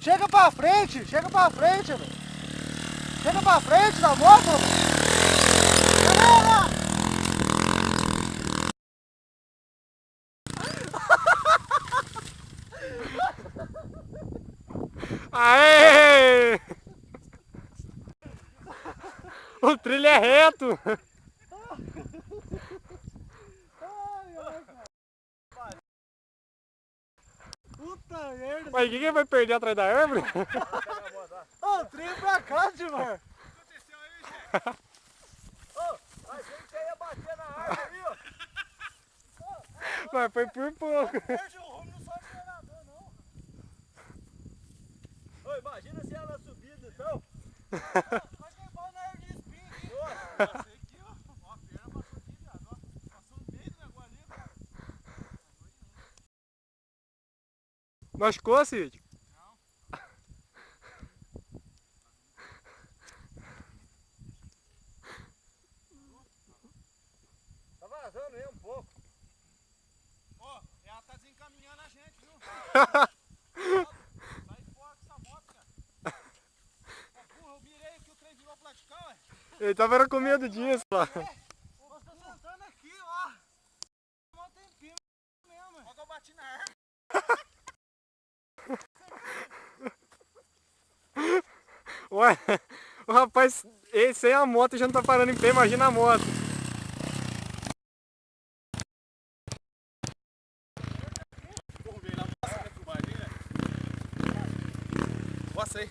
Chega pra frente, velho. Chega pra frente da moto, velho. Aê! O trilho é reto! Puta merda! Mas quem vai perder atrás da árvore? Ô, o trilho pra cá, tio, mano! O que aconteceu aí, gente? Ô, achei que você ia bater na árvore aí, ó. Mas foi por pouco. Perde o rumo, não sobe o treinador, não. Ô, imagina se ela subida, então. Vai queimar na árvore de espinho aqui. Passei aqui, ó. Ó, a perna passou aqui, viado, ó. Passou no meio do negócio ali, cara. Machucou, Cid? Não. Tá vazando aí um pouco. Ó, ela tá desencaminhando a gente, viu? Sai fora com essa moto, cara. Ó, porra, eu mirei aqui, o trem virou pro lado de cá, ué. Ele tava com medo disso, lá. Você tá sentando aqui, ó. Mó tempinho mesmo, Ó que eu bati na árvore. Ué, o rapaz, ele sem a moto já não tá parando em pé, imagina a moto. Porra, veio na massa, né, filmagem, né? Nossa aí.